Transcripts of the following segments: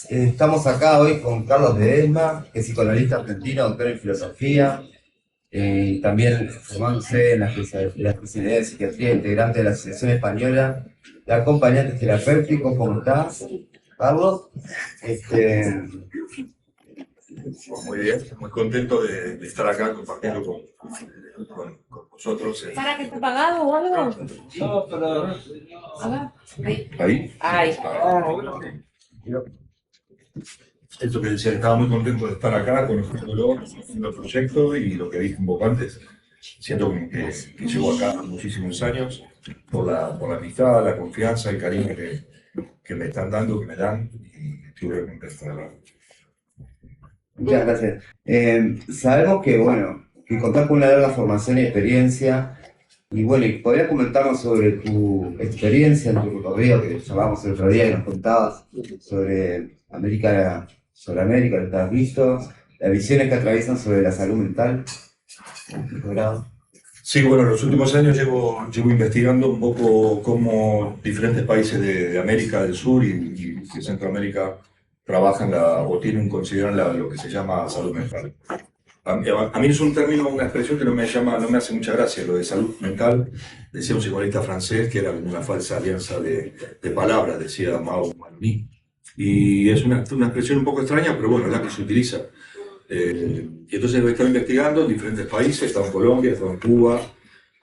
Estamos acá hoy con Carlos Ledesma, que es psicoanalista argentino, doctor en filosofía, también formándose en la especialidad de psiquiatría, integrante de la Asociación Española de Acompañantes Terapéuticos. ¿Cómo estás, Carlos? Este, Muy bien, muy contento de estar acá compartiendo con vosotros. ¿Para que está pagado o algo? No, para... A ver. ¿Ahí? Ay. Esto que decía, estaba muy contento de estar acá, conociéndolo, haciendo el proyecto y lo que dije un poco antes. Siento que llevo acá muchísimos años por la amistad, la confianza, el cariño que me están dando, que me dan, y estoy muy contento de estar acá. Muchas gracias. Sabemos que, bueno, que contás con una larga formación y experiencia. Y bueno, ¿podrías comentarnos sobre tu experiencia en tu recorrido que llamamos el otro día y nos contabas sobre América, lo que has visto, las visiones que atraviesan sobre la salud mental? Sí, bueno, en los últimos años llevo investigando un poco cómo diferentes países de América del Sur y de Centroamérica trabajan consideran lo que se llama salud mental. A mí es un término, una expresión que no me hace mucha gracia, lo de salud mental. Decía un psicoanalista francés que era una falsa alianza de palabras, decía Mao Maluni. Y es una expresión un poco extraña, pero bueno, es la que se utiliza. Y entonces he estado investigando en diferentes países, he estado en Colombia, he estado en Cuba,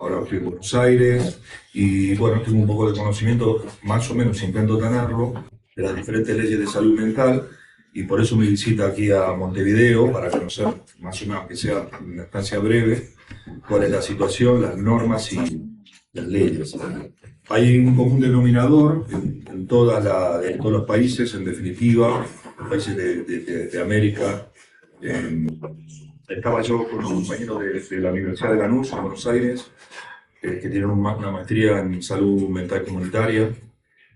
ahora estoy en Buenos Aires, y bueno, tengo un poco de conocimiento, más o menos intento tenerlo, de las diferentes leyes de salud mental, y por eso mi visita aquí a Montevideo, para conocer, más o menos que sea una estancia breve, cuál es la situación, las normas y las leyes. Hay un común denominador en todos los países, en definitiva, los países de América. Estaba yo con un compañero de la Universidad de Lanús, en Buenos Aires, que tienen una maestría en salud mental comunitaria,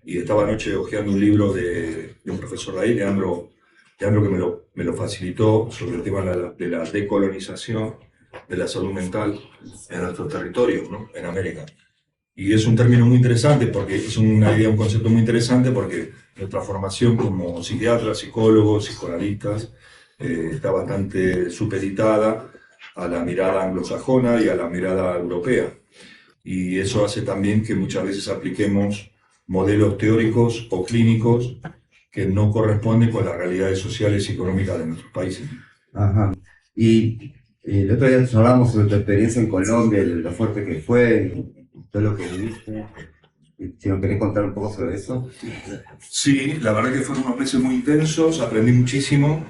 y estaba anoche hojeando un libro de un profesor de ahí, Leandro, que me lo facilitó, sobre el tema de la decolonización de la salud mental en nuestros territorios, ¿no? En América. Y es un término muy interesante, porque es una idea, un concepto muy interesante, porque nuestra formación como psiquiatras, psicólogos, psicoanalistas, está bastante supeditada a la mirada anglosajona y a la mirada europea. Y eso hace también que muchas veces apliquemos modelos teóricos o clínicos que no corresponden con las realidades sociales y económicas de nuestros países. Ajá. Y el otro día hablamos sobre tu experiencia en Colombia, lo fuerte que fue, todo lo que viviste. Si nos querés contar un poco sobre eso. Sí, la verdad que fueron unos meses muy intensos, aprendí muchísimo.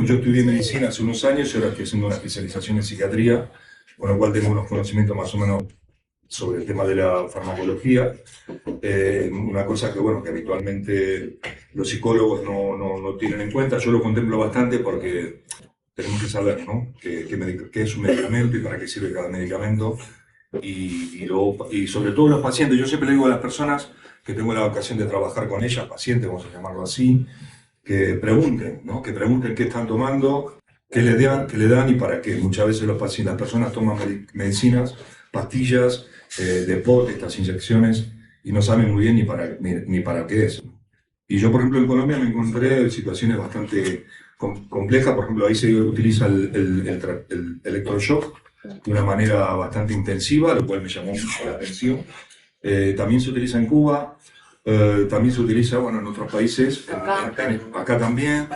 Yo estudié medicina hace unos años y ahora estoy haciendo una especialización en psiquiatría, con lo cual tengo unos conocimientos más o menos sobre el tema de la farmacología. Una cosa que, bueno, que habitualmente los psicólogos no tienen en cuenta. Yo lo contemplo bastante porque tenemos que saber, ¿no?, qué es un medicamento y para qué sirve cada medicamento. Y sobre todo los pacientes. Yo siempre le digo a las personas que tengo la ocasión de trabajar con ellas, pacientes, vamos a llamarlo así, que pregunten, ¿no?, que pregunten qué están tomando, qué le dan y para qué. Muchas veces las personas toman medicinas, pastillas, deportes, estas inyecciones, y no saben muy bien ni para qué es. Y yo, por ejemplo, en Colombia me encontré en situaciones bastante complejas. Por ejemplo, ahí se utiliza el electroshock de una manera bastante intensiva, lo cual me llamó mucho la atención. También se utiliza en Cuba, también se utiliza, bueno, en otros países, acá también,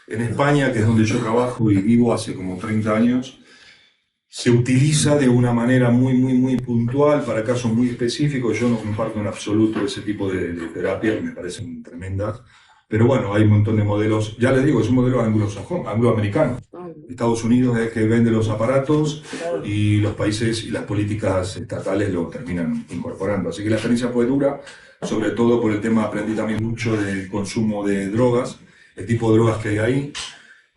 en España, que es donde yo trabajo y vivo hace como 30 años. Se utiliza de una manera muy puntual para casos muy específicos. Yo no comparto en absoluto ese tipo de terapia, que me parecen tremendas. Pero bueno, hay un montón de modelos. Ya les digo, es un modelo angloamericano. Estados Unidos es que vende los aparatos y los países y las políticas estatales lo terminan incorporando. Así que la experiencia fue dura, sobre todo por el tema, aprendí también mucho del consumo de drogas, el tipo de drogas que hay ahí.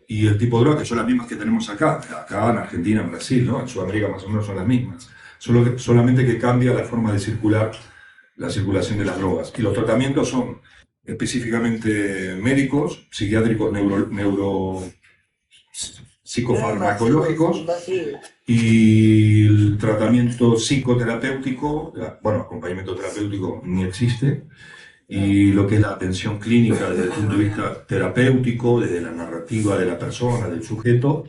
Y el tipo de drogas que son las mismas que tenemos acá en Argentina, en Brasil, ¿no? En Sudamérica más o menos son las mismas. Solamente que cambia la forma de circular, la circulación de las drogas. Y los tratamientos son específicamente médicos, psiquiátricos, psicofarmacológicos, y el tratamiento psicoterapéutico, bueno, acompañamiento terapéutico ni existe, y lo que es la atención clínica desde el punto de vista terapéutico, desde la narrativa de la persona, del sujeto,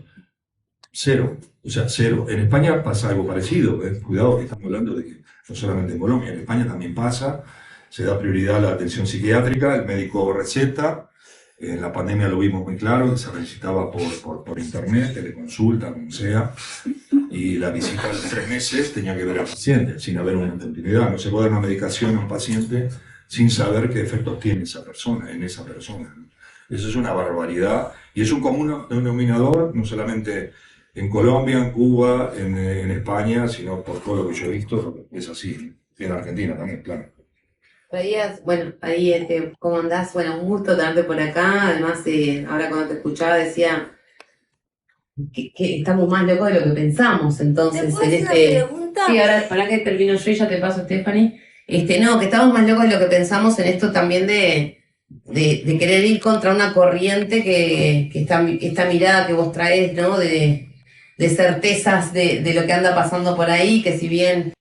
cero. O sea, cero. En España pasa algo parecido. Cuidado que estamos hablando de que no solamente en Colombia, en España también pasa. Se da prioridad a la atención psiquiátrica, el médico receta. En la pandemia lo vimos muy claro, que se recitaba por internet, teleconsulta, como sea. Y la visita a los 3 meses tenía que ver al paciente, sin haber una continuidad. No se puede dar una medicación a un paciente sin saber qué efectos tiene esa persona, en esa persona. Eso es una barbaridad. Y es un común denominador, no solamente en Colombia, en Cuba, en España, sino por todo lo que yo he visto, es así. Y en Argentina también, claro. Bueno, ahí, ¿cómo andás? Bueno, un gusto tenerte por acá. Además, ahora cuando te escuchaba decía que estamos más locos de lo que pensamos. Entonces, ¿Te puedo en hacer una pregunta? Sí, ahora, para que termino yo y ya te paso, Stephanie. No, que estamos más locos de lo que pensamos en esto también de querer ir contra una corriente que esta mirada que vos traes, ¿no? De certezas de lo que anda pasando por ahí, que si bien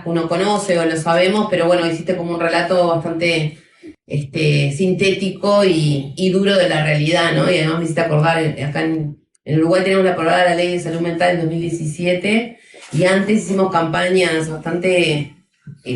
uno conoce o lo sabemos, pero bueno, hiciste como un relato bastante sintético y duro de la realidad, ¿no? Y además me hiciste acordar, acá en Uruguay tenemos la aprobada la Ley de Salud Mental en 2017 y antes hicimos campañas bastante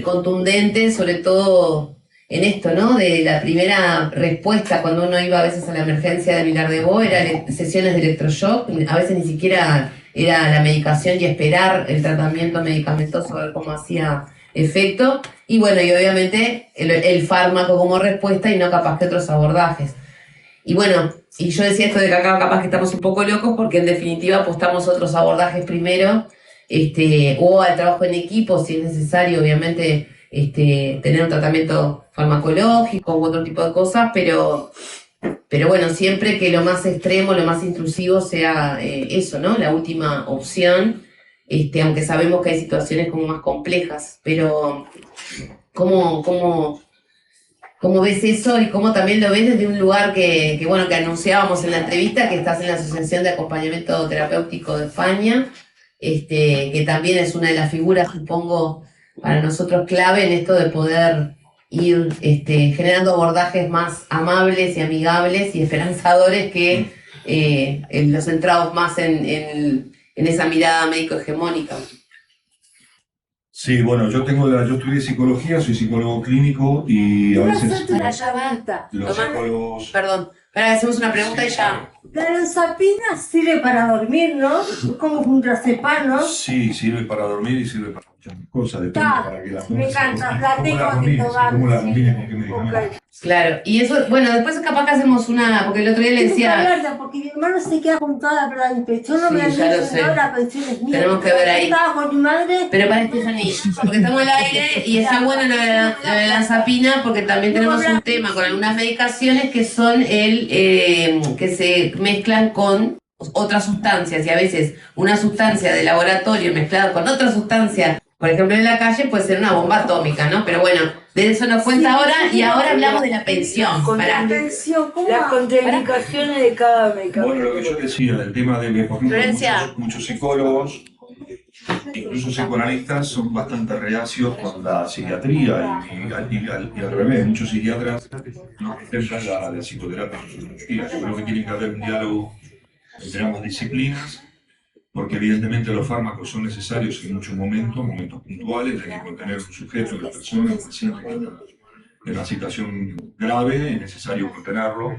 contundentes, sobre todo en esto, ¿no? De la primera respuesta cuando uno iba a veces a la emergencia de Vilar de Bo, eran sesiones de electroshock, a veces ni siquiera era la medicación y esperar el tratamiento medicamentoso a ver cómo hacía efecto. Y bueno, y obviamente el fármaco como respuesta y no capaz que otros abordajes. Y bueno, y yo decía esto de que acá capaz que estamos un poco locos porque en definitiva apostamos otros abordajes primero, o al trabajo en equipo si es necesario, obviamente, tener un tratamiento farmacológico u otro tipo de cosas, pero bueno, siempre que lo más extremo, lo más intrusivo sea eso, ¿no? La última opción, aunque sabemos que hay situaciones como más complejas, pero ¿cómo ves eso y cómo también lo ves desde un lugar que anunciábamos en la entrevista, que estás en la Asociación de Acompañamiento Terapéutico de España, que también es una de las figuras, supongo, para nosotros clave en esto de poder ir generando abordajes más amables y amigables y esperanzadores que los centrados más en esa mirada médico-hegemónica. Sí, bueno, yo estudié psicología, soy psicólogo clínico y a veces los psicólogos... Perdón, ahora hacemos una pregunta y ya... La lorazepina sirve para dormir, ¿no? Como un diazepam, ¿no? Sí, sirve para dormir y sirve para muchas cosas, depende para qué la tomes. Me encanta, la tengo que combines, tomar. cómo la combines, con qué medicamento. Okay. Claro, y eso, bueno, después capaz que hacemos una, porque el otro día le Tengo que decía... hablarla, porque mi hermano se queda con toda la pensión, no Sí, me la ya lo dice, sé. no, la pensión es mía. Tenemos que ver ahí. Estaba con mi madre. Pero para Stephanie, porque estamos al aire y está bueno lo de la zapina, porque también tenemos un tema con algunas medicaciones que son que se mezclan con otras sustancias y a veces una sustancia de laboratorio mezclada con otra sustancia, por ejemplo en la calle, puede ser una bomba atómica, ¿no? Pero bueno, de eso nos cuenta ahora y ahora hablamos de la pensión. La pensión, ¿cómo? Las contraindicaciones de cada medicamento. Bueno, lo que yo decía del tema de que, por ejemplo, Florencia. muchos psicólogos, incluso psicoanalistas, son bastante reacios con la psiquiatría y al revés. Muchos psiquiatras no contemplan la psicoterapia en su perspectiva. Yo creo que tiene que haber un diálogo entre ambas disciplinas, porque evidentemente los fármacos son necesarios en muchos momentos puntuales, hay que contener un sujeto, la persona, el paciente que está en una situación grave, es necesario contenerlo,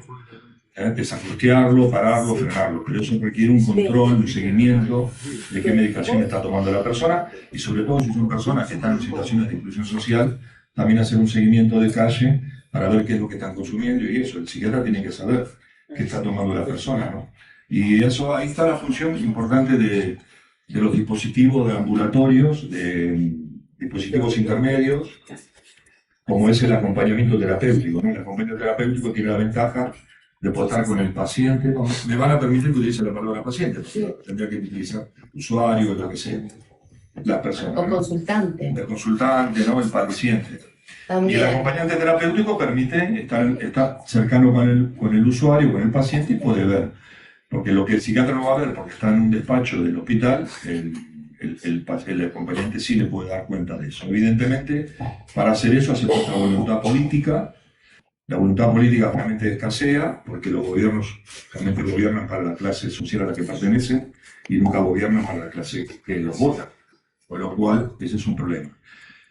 desangustiarlo, pararlo, frenarlo, pero eso requiere un control, un seguimiento de qué medicación está tomando la persona y sobre todo si son personas que están en situaciones de inclusión social, también hacer un seguimiento de calle para ver qué es lo que están consumiendo y eso, el psiquiatra tiene que saber qué está tomando la persona, ¿no? Y eso, ahí está la función importante de los dispositivos de ambulatorios, de dispositivos intermedios, como es el acompañamiento terapéutico, ¿no? El acompañamiento terapéutico tiene la ventaja de poder estar con el paciente. Me van a permitir que utilice la palabra paciente, porque tendría que utilizar usuario, lo que sea, la persona. O consultante. El consultante, ¿no? El paciente. También. Y el acompañante terapéutico permite estar cercano con el usuario, con el paciente y puede ver. Porque lo que el psiquiatra no va a ver, porque está en un despacho del hospital, el acompañante sí le puede dar cuenta de eso. Evidentemente, para hacer eso hace falta voluntad política. La voluntad política realmente escasea porque los gobiernos realmente gobiernan para la clase social a la que pertenecen y nunca gobiernan para la clase que los vota, con lo cual ese es un problema.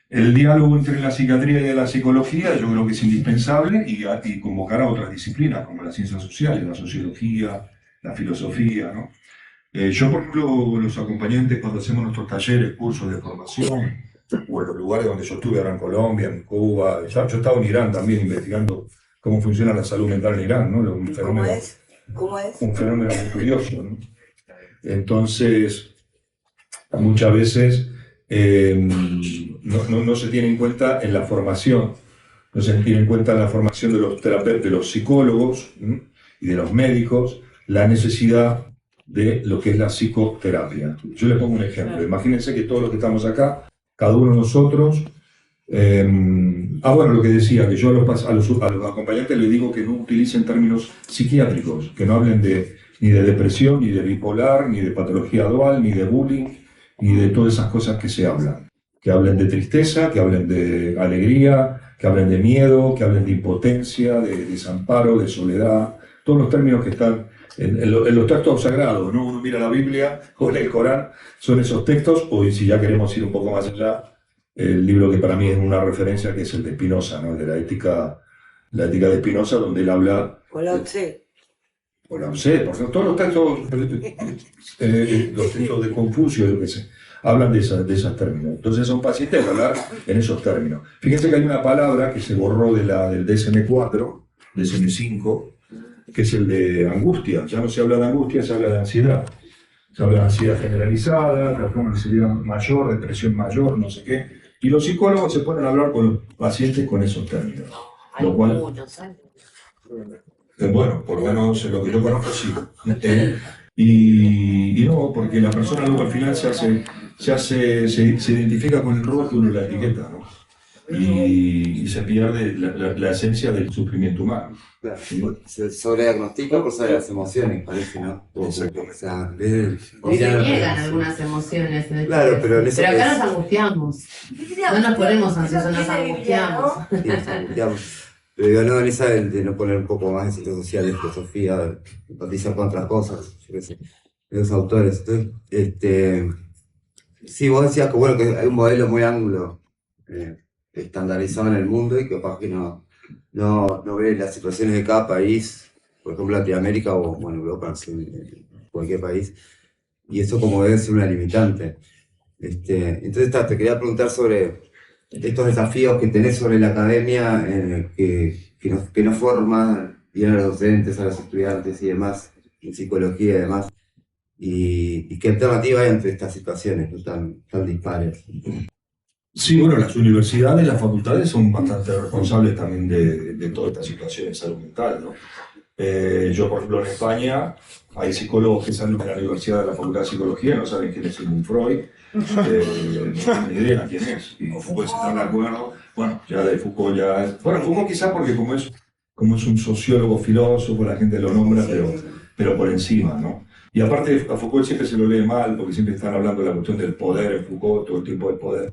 El diálogo entre la psiquiatría y la psicología yo creo que es indispensable y convocar a otras disciplinas como las ciencias sociales, la sociología, la filosofía, ¿no? Yo, por ejemplo, los acompañantes cuando hacemos nuestros talleres, cursos de formación, o en los lugares donde yo estuve, ahora en Colombia, en Cuba, yo estaba en Irán también investigando cómo funciona la salud mental en Irán, ¿no? Un fenómeno, ¿Cómo es? un fenómeno muy curioso, ¿no? Entonces, muchas veces no se tiene en cuenta en la formación, no se tiene en cuenta en la formación de los terapeutas, de los psicólogos, ¿no? Y de los médicos, la necesidad de lo que es la psicoterapia. Yo les pongo un ejemplo. Imagínense que todos los que estamos acá, cada uno de nosotros, bueno, lo que decía, que yo a los acompañantes les digo que no utilicen términos psiquiátricos, que no hablen ni de depresión, ni de bipolar, ni de patología dual, ni de bullying, ni de todas esas cosas que se hablan. Que hablen de tristeza, que hablen de alegría, que hablen de miedo, que hablen de impotencia, de desamparo, de soledad, todos los términos que están en los textos sagrados, ¿no? Uno mira la Biblia o lee el Corán, son esos textos, o si ya queremos ir un poco más allá, el libro que para mí es una referencia, que es el de Spinoza, ¿no? El de la ética de Spinoza, donde él habla... Con la OTC. O la OTC, por ejemplo, todos los textos de Confucio, lo que sé, hablan de esos términos. Entonces son pacientes de hablar en esos términos. Fíjense que hay una palabra que se borró del DSM-4, DSM-5, que es el de angustia. Ya no se habla de angustia, se habla de ansiedad. Se habla de ansiedad generalizada, trastorno de ansiedad mayor, depresión mayor, no sé qué. Y los psicólogos se ponen a hablar con los pacientes con esos términos. Lo cual, bueno, por lo menos en lo que yo conozco, sí. Y no, porque la persona luego al final se identifica con el rol que uno la etiqueta, ¿no? Y se pierde la esencia del sufrimiento humano. Claro, se sobrediagnostica por sobre las emociones, parece, ¿no? Exactamente. O sea, O se niegan algunas emociones. Claro, pero en eso Pero acá es- nos angustiamos. No nos ponemos ansiosos, nos angustiamos. Sí, digamos. Pero digo, no, en esa de no poner un poco más de ciencias sociales, filosofía, empatizar con otras cosas, yo qué sé, de los autores. Entonces, sí, vos decías que bueno, que hay un modelo muy anglo, estandarizado en el mundo y que capaz que no ve las situaciones de cada país, por ejemplo Latinoamérica o bueno, Europa, cualquier país, y eso como debe ser una limitante. Entonces te quería preguntar sobre estos desafíos que tenés sobre la academia, que no forma bien a los docentes, a los estudiantes y demás, en psicología y demás, y qué alternativa hay ante estas situaciones, ¿no? tan dispares. Sí, bueno, las universidades, las facultades son bastante responsables también de toda esta situación de salud mental, ¿no? Yo, por ejemplo, en España hay psicólogos que salen de la Universidad de la Facultad de Psicología y no saben quién es Sigmund Freud, no tienen ni idea quién es, y Foucault se está de acuerdo. Bueno, ya de Foucault ya... Bueno, Foucault quizá porque como es un sociólogo, filósofo, la gente lo nombra, pero por encima, ¿no? Y aparte, a Foucault siempre se lo lee mal, porque siempre están hablando de la cuestión del poder en Foucault, todo el tiempo del poder.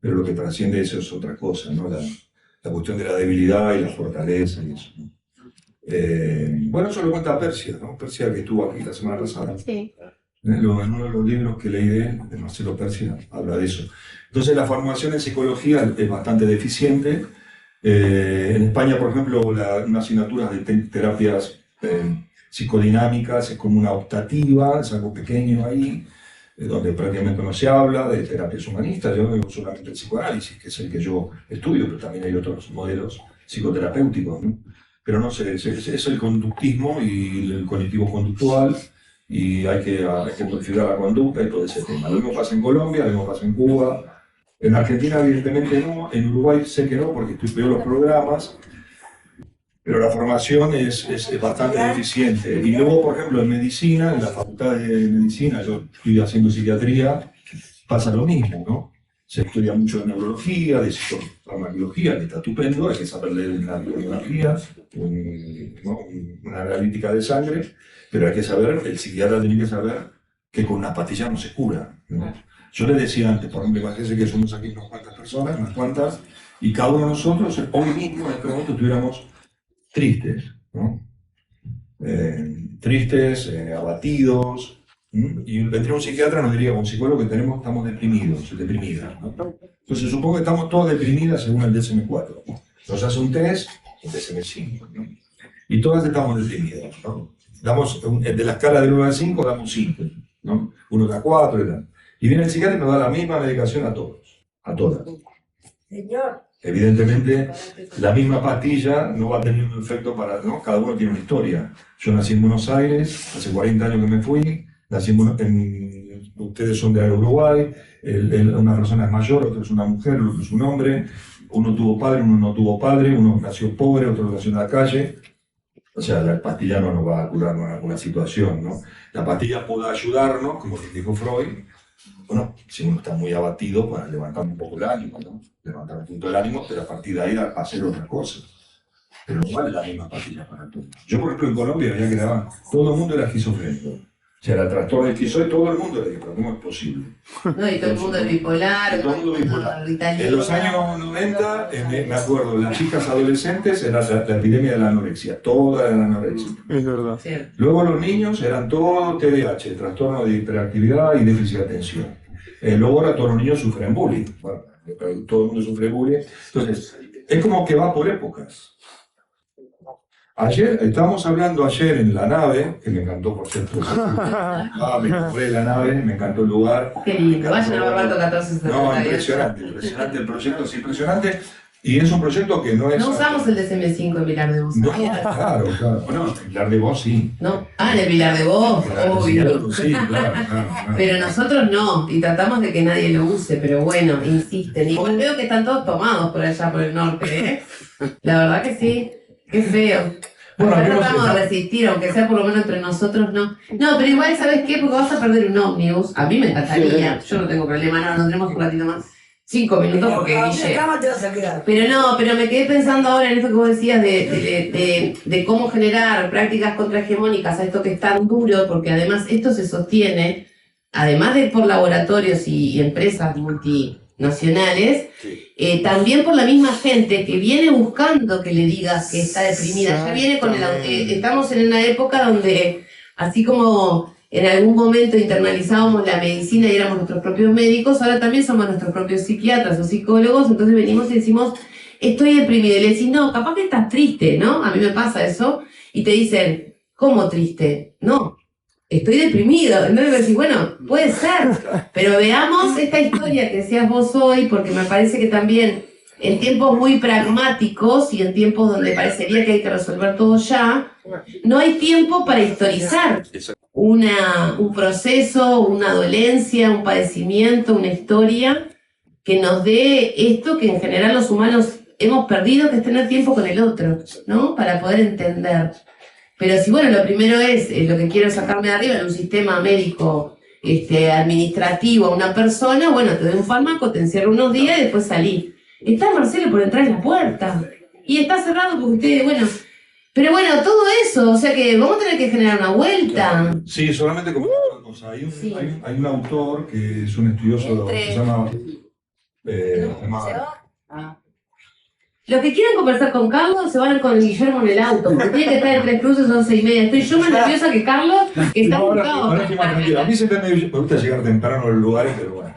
Pero lo que trasciende eso es otra cosa, ¿no? La cuestión de la debilidad y la fortaleza y eso, ¿no? Bueno, eso lo cuenta Persia, ¿no? Persia, que estuvo aquí la semana pasada. Sí. En uno de los libros que leí de Marcelo Persia, habla de eso. Entonces, la formación en psicología es bastante deficiente. En España, por ejemplo, una asignatura de terapias psicodinámicas es como una optativa, es algo pequeño ahí, donde prácticamente no se habla de terapias humanistas. Yo no digo solamente el psicoanálisis, que es el que yo estudio, pero también hay otros modelos psicoterapéuticos, ¿no? Pero no sé, es el conductismo y el cognitivo conductual, y hay que modificar la conducta y todo ese tema. Lo mismo pasa en Colombia, lo mismo pasa en Cuba. En Argentina, evidentemente no. En Uruguay sé que no, porque veo los programas. Pero la formación es bastante deficiente. Y luego, por ejemplo, en medicina, en la facultad de medicina, yo estoy haciendo psiquiatría, pasa lo mismo, ¿no? Se estudia mucho de neurología, de psicofarmacología, que está estupendo, hay que saber leer una bibliografía, una analítica de sangre, pero hay que saber, el psiquiatra tiene que saber que con una pastilla no se cura, ¿no? Yo les decía antes, por ejemplo, imagínense que somos aquí unas cuantas personas, unas cuantas, y cada uno de nosotros, hoy mismo, en este momento, estuviéramos tristes, ¿no? Tristes, abatidos, y vendría un psiquiatra, nos diría, un psicólogo que estamos deprimidos, deprimidas, ¿no? Entonces supongo que estamos todas deprimidas según el DSM-4. Nos hace un test, el DSM-5, ¿no? Y todas estamos deprimidas, ¿no? De la escala del 1 al 5 damos 5, ¿no? Uno da 4 y tal. Y viene el psiquiatra y nos da la misma medicación a todos, a todas. Señor. Evidentemente, la misma pastilla no va a tener un efecto para, ¿no? Cada uno tiene una historia. Yo nací en Buenos Aires, hace 40 años que me fui, nací ustedes son de Uruguay, una persona es mayor, otra es una mujer, otro es un hombre, uno tuvo padre, uno no tuvo padre, uno nació pobre, otro nació en la calle. O sea, la pastilla no nos va a curar una situación, ¿no? La pastilla puede ayudarnos, como dijo Freud, bueno, si uno está muy abatido, para levantar un poco el ánimo, ¿no? Levantar un punto del ánimo, pero a partir de ahí a hacer otra cosa. Pero no vale la misma pastilla para todos. Yo, por ejemplo, en Colombia veía que daban, todo el mundo era esquizofrénico. O sea, el trastorno de esquizoide, todo el mundo era, pero ¿cómo es posible? No, y todo el mundo es bipolar, Todo el mundo bipolar. Ritalina. En los años 90, me acuerdo, las chicas adolescentes era la epidemia de la anorexia, toda era la anorexia. Es verdad. Sí. Luego los niños eran todo TDAH, trastorno de hiperactividad y déficit de atención. Luego ahora todos los niños sufren bullying. Bueno, todo el mundo sufre bullying. Entonces, es como que va por épocas. Estábamos hablando ayer en la nave, que me encantó por cierto. Me compré la nave, me encantó el lugar. Qué lindo, vayan a Barbato 14. No, impresionante, impresionante, el proyecto es impresionante. Y es un proyecto que no es... No usamos el DSM-5 en Pilar de Vos. No, claro. Bueno, en Pilar de Vos sí. No, en el Pilar de Vos, obvio. Sí, claro. Pero nosotros no, y tratamos de que nadie lo use, pero bueno, insisten. Igual veo que están todos tomados por allá, por el norte, ¿eh? La verdad que sí, qué feo. Bueno, Acá tratamos de resistir, aunque sea por lo menos entre nosotros, no. No, pero igual, ¿sabes qué? Porque vas a perder un ómnibus. A mí me encantaría, yo no tengo problema, no tenemos un ratito más. 5 minutos porque Guille. Acá te vas a quedar. Pero no, pero me quedé pensando ahora en esto que vos decías de cómo generar prácticas contrahegemónicas a esto que es tan duro, porque además esto se sostiene, además de por laboratorios y empresas multinacionales, también por la misma gente que viene buscando que le digas que está deprimida. Ya viene con estamos en una época donde, así como en algún momento internalizábamos la medicina y éramos nuestros propios médicos, ahora también somos nuestros propios psiquiatras o psicólogos, entonces venimos y decimos, estoy deprimida, y le decís, no, capaz que estás triste, ¿no? A mí me pasa eso, y te dicen, ¿cómo triste? No, estoy deprimido. Entonces me decís, bueno, puede ser, pero veamos esta historia que decías vos hoy, porque me parece que también en tiempos muy pragmáticos y en tiempos donde parecería que hay que resolver todo ya, no hay tiempo para historizar un proceso, una dolencia, un padecimiento, una historia que nos dé esto que en general los humanos hemos perdido, que es tener tiempo con el otro, ¿no? Para poder entender. Pero si, bueno, lo primero es lo que quiero sacarme de arriba en un sistema médico administrativo a una persona, bueno, te doy un fármaco, te encierro unos días y después salí. Está Marcelo por entrar en la puerta y está cerrado porque ustedes, bueno... Pero bueno, todo eso, o sea que vamos a tener que generar una vuelta. Sí, solamente como una cosa. Hay un autor que es un estudioso que se llama... Los que quieran conversar con Carlos se van con Guillermo en el auto, porque tiene que estar en Tres Cruces 11:30. Estoy yo más nerviosa que Carlos, que está buscado. Ahora estoy más tranquilo. A mí siempre me gusta llegar temprano a los lugares, pero bueno.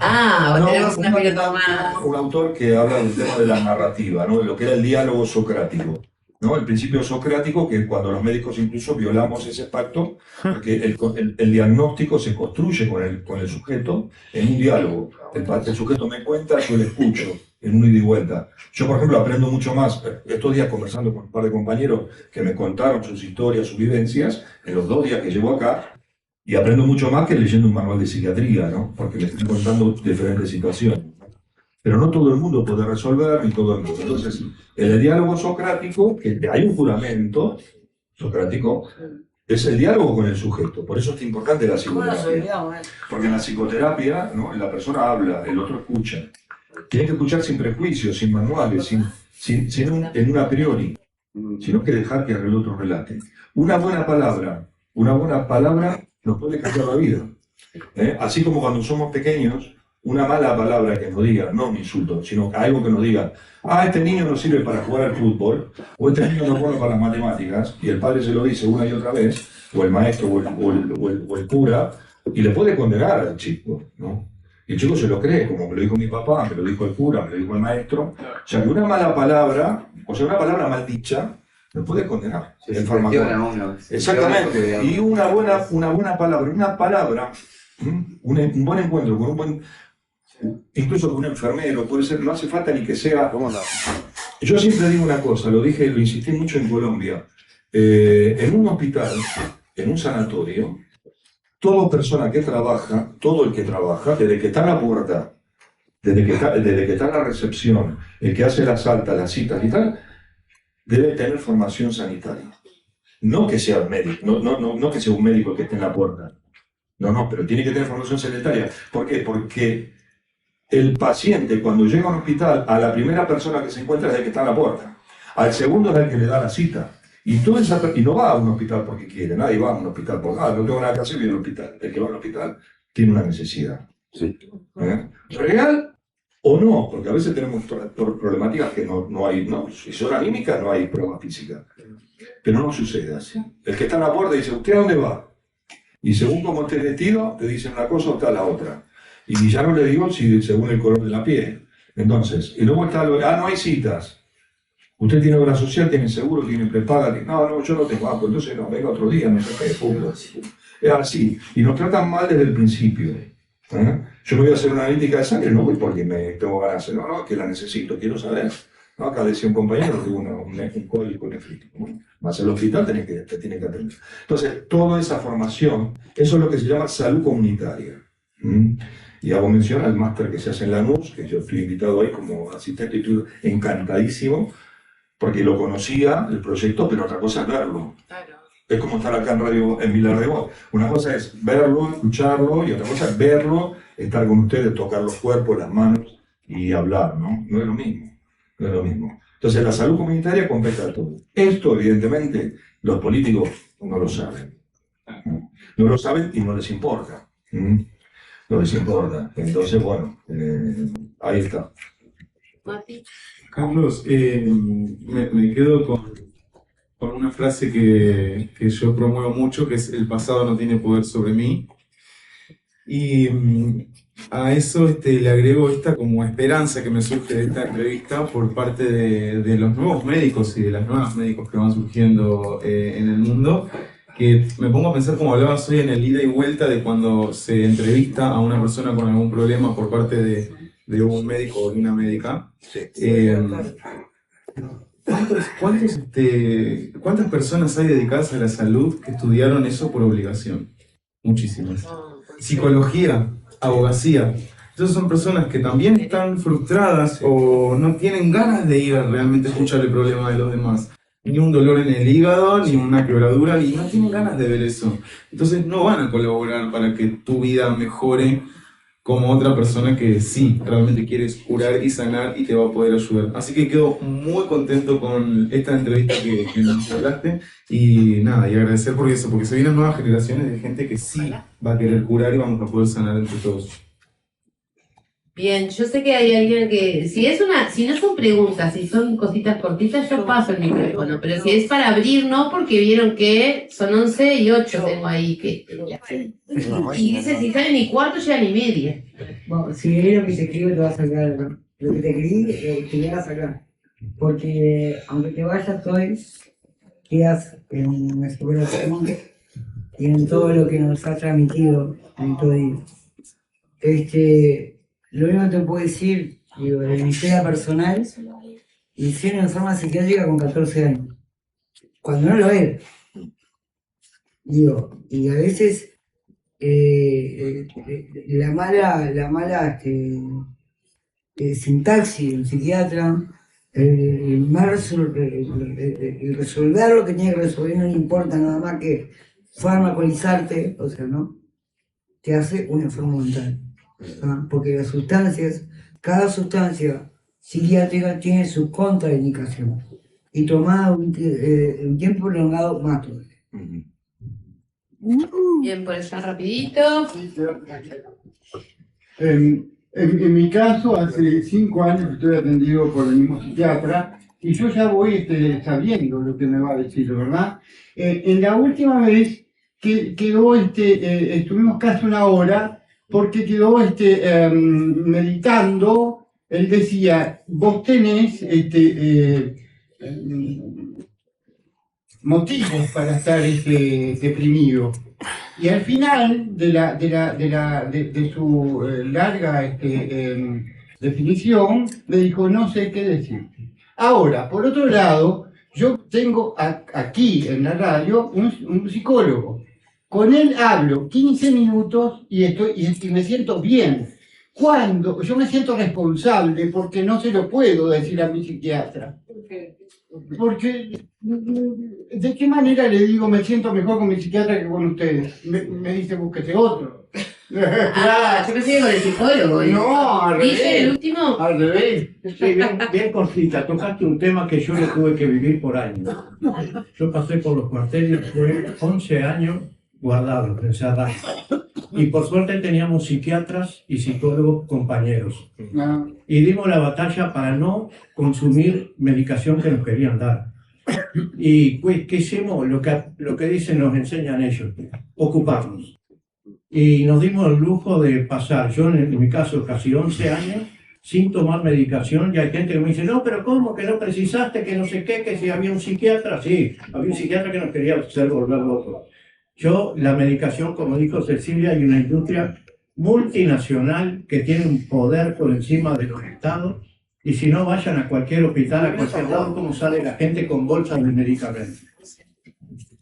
Tenemos una minutos más. Un autor que habla del tema de la narrativa, ¿no? De lo que era el diálogo socrático. ¿No? El principio socrático, que cuando los médicos incluso violamos ese pacto, porque el diagnóstico se construye con el sujeto en un diálogo. El sujeto me cuenta, yo le escucho, en un ida y vuelta. Yo, por ejemplo, aprendo mucho más, estos días conversando con un par de compañeros que me contaron sus historias, sus vivencias, en los 2 días que llevo acá, y aprendo mucho más que leyendo un manual de psiquiatría, ¿no? Porque le estoy contando diferentes situaciones. Pero no todo el mundo puede resolver, ni todo el mundo. Entonces, en el diálogo socrático, que hay un juramento socrático, es el diálogo con el sujeto. Por eso es importante la psicoterapia. Porque en la psicoterapia, ¿no? La persona habla, el otro escucha. Tiene que escuchar sin prejuicios, sin manuales, en un a priori, sino que dejar que el otro relate. Una buena palabra nos puede cambiar la vida. Así como cuando somos pequeños, una mala palabra que nos diga, no un insulto, sino algo que nos diga, este niño no sirve para jugar al fútbol, o este niño no es bueno para las matemáticas, y el padre se lo dice una y otra vez, o el maestro o el cura, y le puede condenar al chico, ¿no? Y el chico se lo cree, como me lo dijo mi papá, me lo dijo el cura, me lo dijo el maestro. O sea, que una mala palabra, o sea, una palabra mal dicha, lo puede condenar. El farmacólogo. Exactamente. Y una buena palabra, un buen encuentro con un buen, incluso con un enfermero, puede ser, no hace falta ni que sea. Yo siempre digo una cosa, lo insistí mucho en Colombia. En un hospital, en un sanatorio, toda persona que trabaja, todo el que trabaja, desde que está en la puerta, desde que está en la recepción, el que hace las altas, las citas y tal, debe tener formación sanitaria. No que sea médico, no que sea un médico que esté en la puerta. No, pero tiene que tener formación sanitaria. ¿Por qué? Porque el paciente, cuando llega a un hospital, a la primera persona que se encuentra es el que está en la puerta. Al segundo es el que le da la cita. Y no va a un hospital porque quiere, nadie va a un hospital porque no tengo nada que hacer, voy al hospital. El que va al hospital tiene una necesidad. Sí. ¿Real o no? Porque a veces tenemos problemáticas que no hay, ¿no? Si son anímicas no hay prueba física. Pero no sucede así. El que está en la puerta dice, ¿usted a dónde va? Y según cómo esté vestido, te dicen una cosa o está la otra. Y ya no le digo si según el color de la piel. Entonces, y luego está no hay citas. Usted tiene obra social, tiene seguro, tiene prepaga. No, yo no tengo. Pues entonces no, venga otro día, no sé qué, punto. Es así. Y nos tratan mal desde el principio. Yo me voy a hacer una analítica de sangre, no voy porque me tengo ganas de hacer, no, que la necesito, quiero saber. ¿No? Acá decía un compañero que un cólico nefrítico. Bueno, vas al hospital, te tiene que atender. Entonces, toda esa formación, eso es lo que se llama salud comunitaria. Y hago mención al máster que se hace en Lanús, que yo estoy invitado ahí como asistente y estoy encantadísimo, porque lo conocía, el proyecto, pero otra cosa es verlo. Claro. Es como estar acá en Radio en Vilar de Voz. Una cosa es verlo, escucharlo, y otra cosa es verlo, estar con ustedes, tocar los cuerpos, las manos y hablar, ¿no? No es lo mismo. No es lo mismo. Entonces, la salud comunitaria compete a todo. Esto, evidentemente, los políticos no lo saben. No lo saben y no les importa. No les importa. Entonces, bueno, ahí está. Mati. Carlos, me quedo con una frase que yo promuevo mucho, que es el pasado no tiene poder sobre mí. Y a eso le agrego esta como esperanza que me surge de esta entrevista por parte de los nuevos médicos y de las nuevas médicos que van surgiendo en el mundo, que me pongo a pensar como hablabas hoy en el ida y vuelta de cuando se entrevista a una persona con algún problema por parte de un médico o de una médica. ¿Cuántas personas hay dedicadas a la salud que estudiaron eso por obligación? Muchísimas. Psicología, abogacía. Entonces son personas que también están frustradas o no tienen ganas de ir a realmente escuchar el problema de los demás. Ni un dolor en el hígado, ni una quebradura, y no tienen ganas de ver eso. Entonces no van a colaborar para que tu vida mejore como otra persona que sí, realmente quieres curar y sanar y te va a poder ayudar. Así que quedo muy contento con esta entrevista que nos hablaste y nada, y agradecer por eso, porque se vienen nuevas generaciones de gente que sí va a querer curar y vamos a poder sanar entre todos. Bien, yo sé que hay alguien que, si no son preguntas, si son cositas cortitas, yo paso el micrófono, pero si es para abrir, no, porque vieron que son 11 y 8 tengo ahí, que y dice, si salen y cuarto, llegan y media. Bueno, si es lo que te escribo, te vas a sacar, ¿no? Lo que te escribí, te vas a sacar. Porque aunque te vayas hoy, quedas en nuestro corazón y en todo lo que nos ha transmitido en todo día. Lo único que te puedo decir, digo, de mi historia personal, inicié en enferma psiquiátrica con 14 años, cuando no lo era. Digo, y a veces la mala sintaxis del psiquiatra, el resolver lo que tiene que resolver no le importa nada más que farmacolizarte, o sea, ¿no? Te hace un enfermo mental. Porque las sustancias, cada sustancia psiquiátrica tiene su contraindicación y tomada un tiempo prolongado más todavía. Bien, por allá rapidito. En mi caso, hace 5 años que estoy atendido por el mismo psiquiatra y yo ya voy sabiendo lo que me va a decir, ¿verdad? En la última vez que quedó, estuvimos casi 1 hora porque quedó meditando. Él decía, vos tenés motivos para estar deprimido. Y al final de su larga definición, me dijo, no sé qué decirte. Ahora, por otro lado, yo tengo aquí en la radio un psicólogo. Con él hablo 15 minutos y me siento bien. Cuando yo me siento responsable porque no se lo puedo decir a mi psiquiatra. Porque, ¿de qué manera le digo me siento mejor con mi psiquiatra que con ustedes? Me dice, búsquese otro. Ah, yo pensé que con el psicólogo. No, al ¿Viste el revés. último? Al revés. Sí, bien cortita, tocaste un tema que yo lo tuve que vivir por años. Yo pasé por los cuarteles, fue 11 años guardados, encerrados. Y por suerte teníamos psiquiatras y psicólogos compañeros. No. Y dimos la batalla para no consumir medicación que nos querían dar. Y pues, ¿qué hicimos? Lo que dicen, nos enseñan ellos, ocuparnos. Y nos dimos el lujo de pasar, yo en mi caso, casi 11 años sin tomar medicación. Y hay gente que me dice, no, pero ¿cómo? Que no precisaste, que no sé qué, que si había un psiquiatra. Sí, había un psiquiatra que nos quería hacer volver locos. Yo, la medicación, como dijo Cecilia, hay una industria multinacional que tiene un poder por encima de los estados, y si no, vayan a cualquier hospital, a cualquier lado, como sale la gente con bolsas de medicamentos.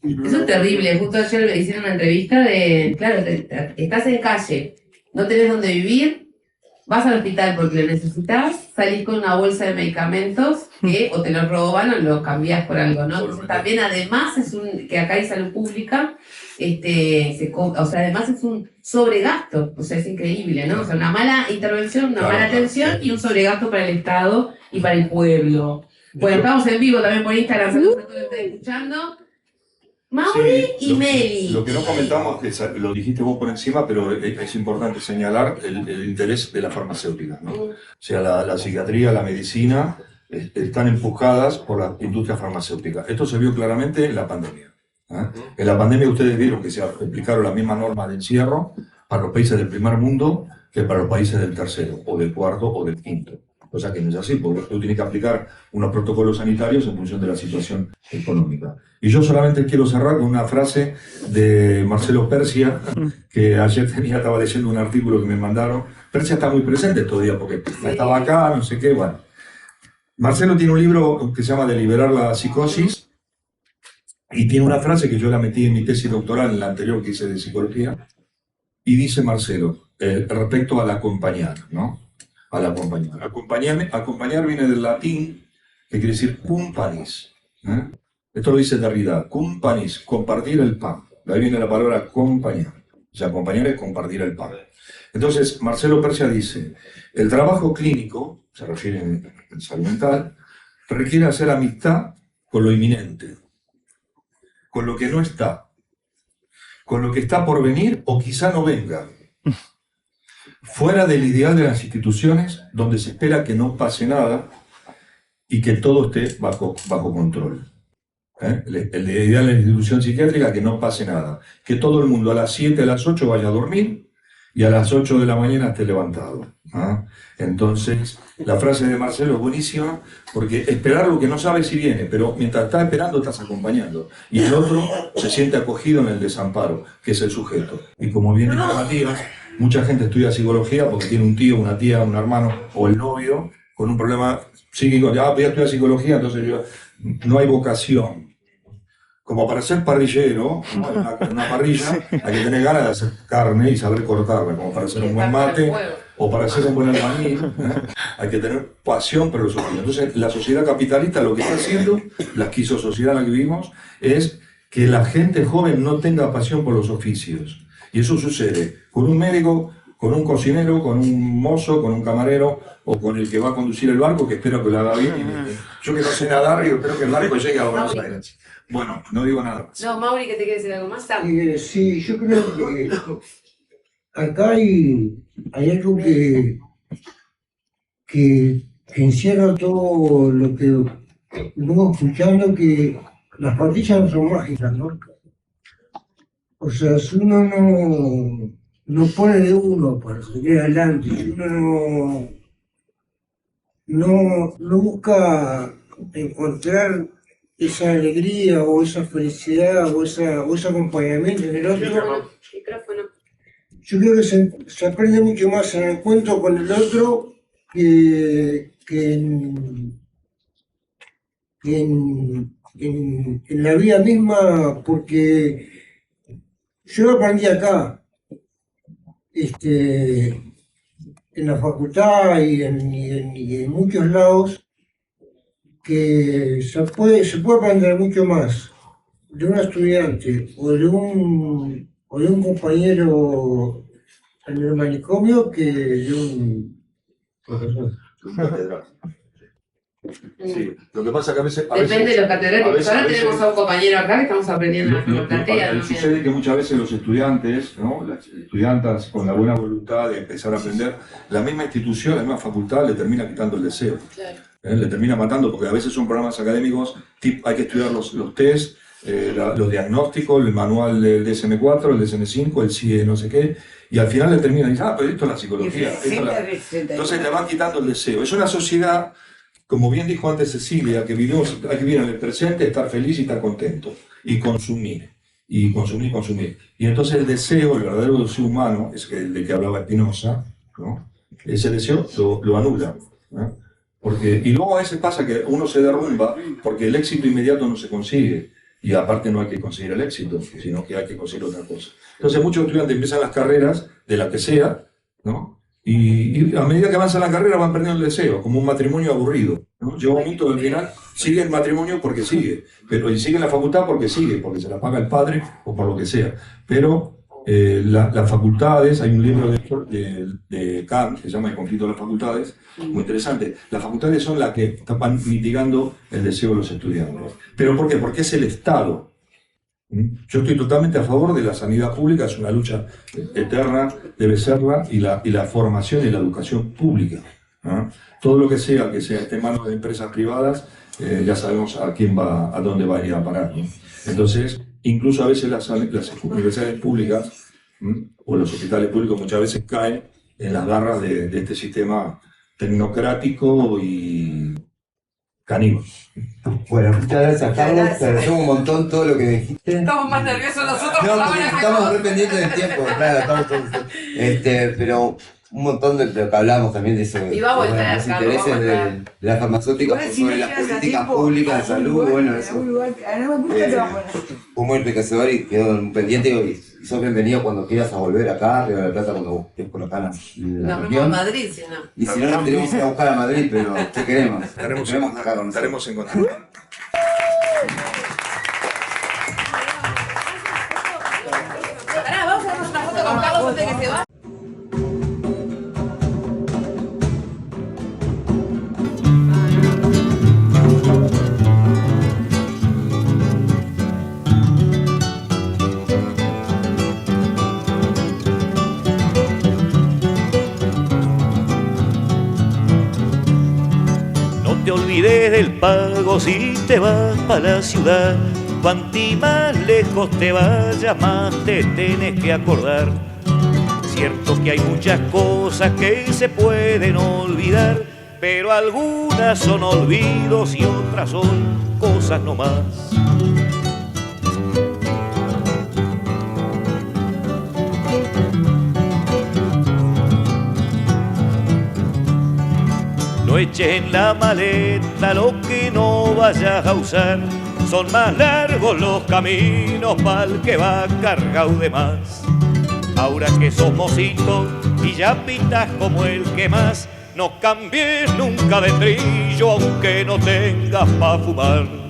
Eso es terrible. Justo ayer me hicieron una entrevista de, claro, estás en calle, no tenés dónde vivir, vas al hospital porque lo necesitas, salís con una bolsa de medicamentos que o te los roban o los cambiás por algo, ¿no? Entonces también además que acá hay salud pública, además es un sobregasto, o sea, es increíble, ¿no? O sea, una mala intervención, una mala atención y un sobregasto para el Estado y para el pueblo. Bueno, estamos en vivo también por Instagram, saludos a todos los que están escuchando. Mauri y Meli. Lo que no comentamos, lo dijiste vos por encima, pero es importante señalar el interés de la farmacéutica, ¿no? O sea, la psiquiatría, la medicina están empujadas por la industria farmacéutica. Esto se vio claramente en la pandemia. En la pandemia ustedes vieron que se aplicaron las mismas normas de encierro para los países del primer mundo que para los países del tercero, o del cuarto, o del quinto. Cosa que no es así, porque tú tienes que aplicar unos protocolos sanitarios en función de la situación económica. Y yo solamente quiero cerrar con una frase de Marcelo Persia, que ayer estaba leyendo un artículo que me mandaron. Persia está muy presente todavía, porque estaba acá, no sé qué, bueno. Marcelo tiene un libro que se llama Deliberar la psicosis, y tiene una frase que yo la metí en mi tesis doctoral, en la anterior que hice de psicología, y dice Marcelo, respecto al acompañar, ¿no? Al acompañar. Acompañar viene del latín, que quiere decir cum panis. Esto lo dice Derrida, cum panis, compartir el pan. De ahí viene la palabra acompañar. O sea, acompañar es compartir el pan. Entonces, Marcelo Persia dice, el trabajo clínico, se refiere en salud mental, requiere hacer amistad con lo inminente, con lo que no está, con lo que está por venir o quizá no venga, fuera del ideal de las instituciones donde se espera que no pase nada y que todo esté bajo control. El ideal de la institución psiquiátrica, que no pase nada, que todo el mundo a las 7, a las 8 vaya a dormir y a las 8 de la mañana esté levantado. Entonces, la frase de Marcelo es buenísima, porque esperar lo que no sabe si viene, pero mientras estás esperando estás acompañando. Y el otro se siente acogido en el desamparo, que es el sujeto. Y como bien dijo Matías, mucha gente estudia psicología porque tiene un tío, una tía, un hermano o el novio con un problema psíquico. Ya voy a estudiar psicología, entonces no hay vocación. Como para ser parrillero, ¿no? una parrilla, hay que tener ganas de hacer carne y saber cortarla, como para hacer un buen mate o para hacer un buen albañil, hay que tener pasión por los oficios. Entonces, la sociedad capitalista lo que está haciendo, la esquizosociedad en la que vivimos, es que la gente joven no tenga pasión por los oficios. Y eso sucede con un médico, con un cocinero, con un mozo, con un camarero o con el que va a conducir el barco, que espero que lo haga bien. Yo que no sé nadar, yo espero que el barco llegue a Buenos Aires. Bueno, no digo nada más. No, Mauri, que te quiere decir algo más. Sam. Sí, yo creo que acá hay algo que encierra todo lo que vamos escuchando, que las pastillas no son mágicas, ¿no? O sea, si uno no pone de uno para seguir adelante, si uno no busca encontrar esa alegría o esa felicidad o ese acompañamiento en el otro, Micrófono. yo creo que se aprende mucho más en el encuentro con el otro que en la vida misma, porque yo lo aprendí acá, en la facultad y en muchos lados, que se puede aprender mucho más de un estudiante o de un compañero en el manicomio que de un profesor. Sí, lo que pasa es que a veces... Depende de los catedráticos. Ahora tenemos a un compañero acá que estamos aprendiendo en la platea. ¿No? Sucede que muchas veces los estudiantes, ¿no? Las estudiantas con la buena voluntad de empezar a aprender, la misma institución, la misma facultad le termina quitando el deseo. Claro. Le termina matando, porque a veces son programas académicos, hay que estudiar los test, los diagnósticos, el manual del DSM-4, el DSM-5, el CIE no sé qué, y al final le terminan diciendo, pero esto es la psicología. Entonces le van quitando el deseo. Es una sociedad, como bien dijo antes Cecilia, hay que vivir en el presente, estar feliz y estar contento, y consumir. Y consumir. Y entonces el deseo, el verdadero deseo humano, es el de que hablaba Spinoza, ¿no? Ese deseo lo anula, ¿no? Y luego a veces pasa que uno se derrumba porque el éxito inmediato no se consigue. Y aparte no hay que conseguir el éxito, sino que hay que conseguir otra cosa. Entonces muchos estudiantes empiezan las carreras, de la que sea, ¿no? Y a medida que avanzan la carrera van perdiendo el deseo, como un matrimonio aburrido, ¿no? Llega un momento del final, sigue el matrimonio porque sigue, y sigue en la facultad porque sigue, porque se la paga el padre o por lo que sea. Pero las facultades, hay un libro de Kant que se llama El conflicto de las facultades, muy interesante. Las facultades son las que van mitigando el deseo de los estudiantes. ¿Pero por qué? Porque es el Estado. Yo estoy totalmente a favor de la sanidad pública, es una lucha eterna, debe serla, y la formación y la educación pública, ¿no? Todo lo que esté en manos de empresas privadas, ya sabemos a dónde va a ir a parar, ¿no? Entonces, incluso a veces las universidades públicas o los hospitales públicos muchas veces caen en las garras de este sistema tecnocrático y caníbal. Bueno, muchas gracias, Carlos. Te agradecemos un montón todo lo que dijiste. Estamos más nerviosos nosotros. No, porque estamos re pendientes del tiempo, claro, estamos todos. Pero un montón de lo que hablamos también de eso, Y va a volver, los Carlos, intereses va a volver. de las farmacéuticas sobre las políticas públicas de salud, bueno, eso fue muy enriquecedor y quedó pendiente y sos bienvenido cuando quieras a volver acá, a Río de la Plata, cuando estés por acá en la Nos vemos región. en Madrid, si no. Y si no, nos tenemos que ir a buscar a Madrid, pero te queremos. Estaremos acá con nosotros. estaremos en contacto. Pará, vamos a hacer una foto con Carlos antes de que se va. No te olvides del pago si te vas para la ciudad. Cuanti más lejos te vayas, más te tenés que acordar. Cierto que hay muchas cosas que se pueden olvidar, pero algunas son olvidos y otras son cosas nomás. No eches en la maleta lo que no vayas a usar. Son más largos los caminos pa'l que va cargado de más. Ahora que sos mocito y ya pintas como el que más, no cambies nunca de trillo aunque no tengas pa' fumar.